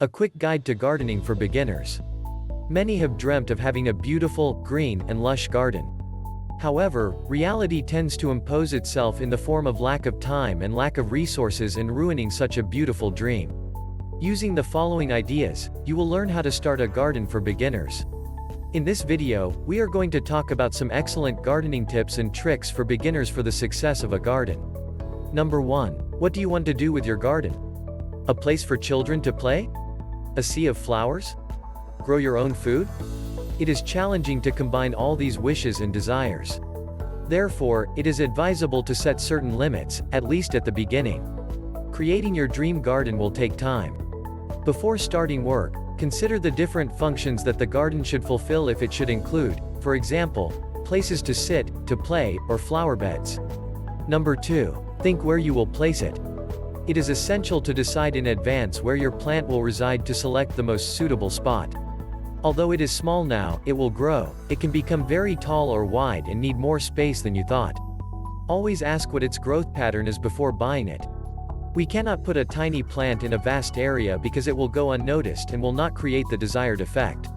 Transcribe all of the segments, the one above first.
A quick guide to gardening for beginners. Many have dreamt of having a beautiful, green, and lush garden. However, reality tends to impose itself in the form of lack of time and lack of resources in ruining such a beautiful dream. Using the following ideas, you will learn how to start a garden for beginners. In this video, we are going to talk about some excellent gardening tips and tricks for beginners for the success of a garden. Number 1. What do you want to do with your garden? A place for children to play? A sea of flowers? Grow your own food? It is challenging to combine all these wishes and desires. Therefore, it is advisable to set certain limits, at least at the beginning. Creating your dream garden will take time. Before starting work, consider the different functions that the garden should fulfill if it should include, for example, places to sit, to play, or flower beds. Number 2. Think where you will place it. It is essential to decide in advance where your plant will reside to select the most suitable spot. Although it is small now, it will grow. It can become very tall or wide and need more space than you thought. Always ask what its growth pattern is before buying it. We cannot put a tiny plant in a vast area because it will go unnoticed and will not create the desired effect.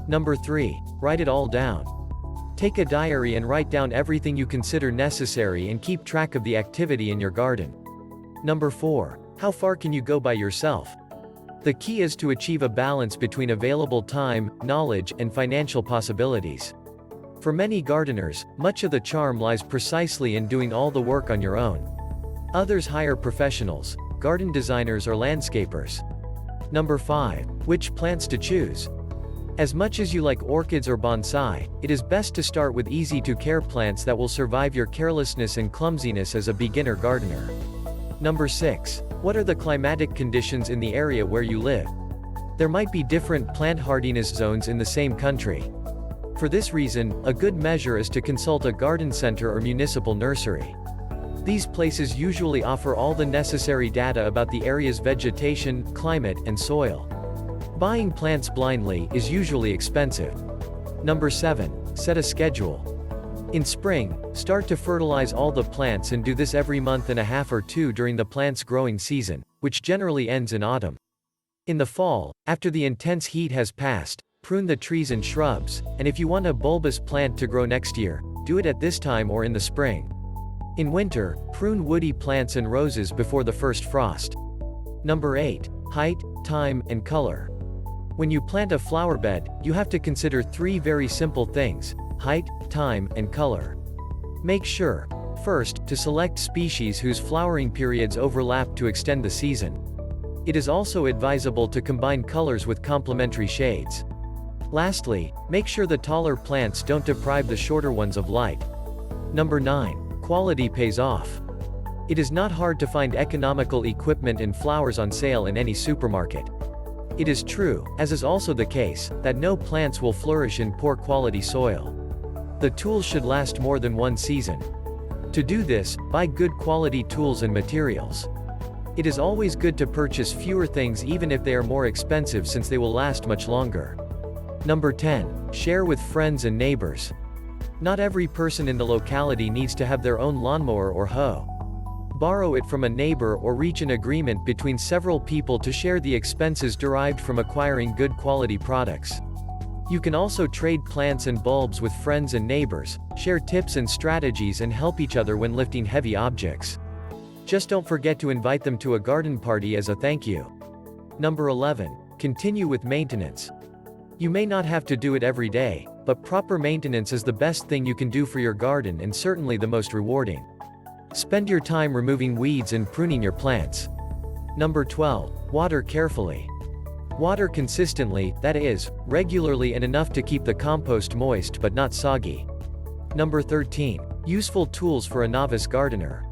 Number 3. Write it all down. Take a diary and write down everything you consider necessary and keep track of the activity in your garden. Number 4. How far can you go by yourself? The key is to achieve a balance between available time, knowledge, and financial possibilities. For many gardeners, much of the charm lies precisely in doing all the work on your own. Others hire professionals, garden designers or landscapers. Number 5. Which plants to choose? As much as you like orchids or bonsai, it is best to start with easy-to-care plants that will survive your carelessness and clumsiness as a beginner gardener. Number 6. What are the climatic conditions in the area where you live? There might be different plant hardiness zones in the same country. For this reason, a good measure is to consult a garden center or municipal nursery. These places usually offer all the necessary data about the area's vegetation, climate, and soil. Buying plants blindly is usually expensive. Number 7. Set a schedule. In spring, start to fertilize all the plants and do this every month and a half or two during the plant's growing season, which generally ends in autumn. In the fall, after the intense heat has passed, prune the trees and shrubs, and if you want a bulbous plant to grow next year, do it at this time or in the spring. In winter, prune woody plants and roses before the first frost. Number 8. Height, time, and color. When you plant a flower bed, you have to consider 3 very simple things: height, time, and color. Make sure, first, to select species whose flowering periods overlap to extend the season. It is also advisable to combine colors with complementary shades. Lastly, make sure the taller plants don't deprive the shorter ones of light. Number 9. Quality pays off. It is not hard to find economical equipment and flowers on sale in any supermarket. It is true, as is also the case, that no plants will flourish in poor quality soil. The tools should last more than one season. To do this, buy good quality tools and materials. It is always good to purchase fewer things even if they are more expensive, since they will last much longer. Number 10. Share with friends and neighbors. Not every person in the locality needs to have their own lawnmower or hoe. Borrow it from a neighbor or reach an agreement between several people to share the expenses derived from acquiring good quality products. You can also trade plants and bulbs with friends and neighbors, share tips and strategies, and help each other when lifting heavy objects. Just don't forget to invite them to a garden party as a thank you. Number 11. Continue with maintenance. You may not have to do it every day, but proper maintenance is the best thing you can do for your garden and certainly the most rewarding. Spend your time removing weeds and pruning your plants. Number 12. Water carefully. Water consistently, that is, regularly, and enough to keep the compost moist but not soggy. Number 13. Useful tools for a novice gardener.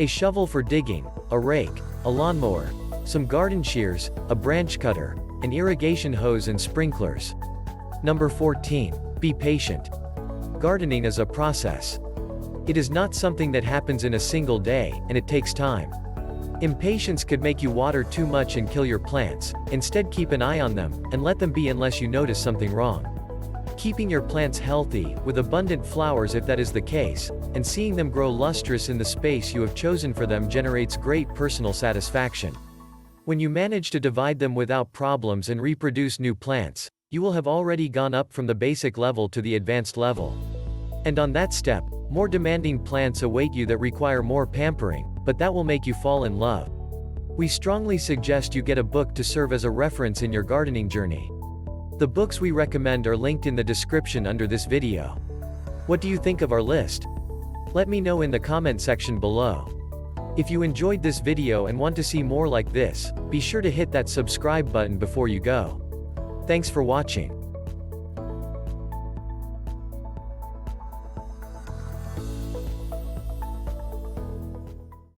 A shovel for digging, a rake, a lawnmower, some garden shears, a branch cutter, an irrigation hose, and sprinklers. Number 14. Be patient. Gardening is a process. It is not something that happens in a single day, and it takes time. Impatience could make you water too much and kill your plants. Instead, keep an eye on them, and let them be unless you notice something wrong. Keeping your plants healthy, with abundant flowers if that is the case, and seeing them grow lustrous in the space you have chosen for them generates great personal satisfaction. When you manage to divide them without problems and reproduce new plants, you will have already gone up from the basic level to the advanced level. And on that step, more demanding plants await you that require more pampering, but that will make you fall in love. We strongly suggest you get a book to serve as a reference in your gardening journey. The books we recommend are linked in the description under this video. What do you think of our list? Let me know in the comment section below. If you enjoyed this video and want to see more like this, be sure to hit that subscribe button before you go. Thanks for watching.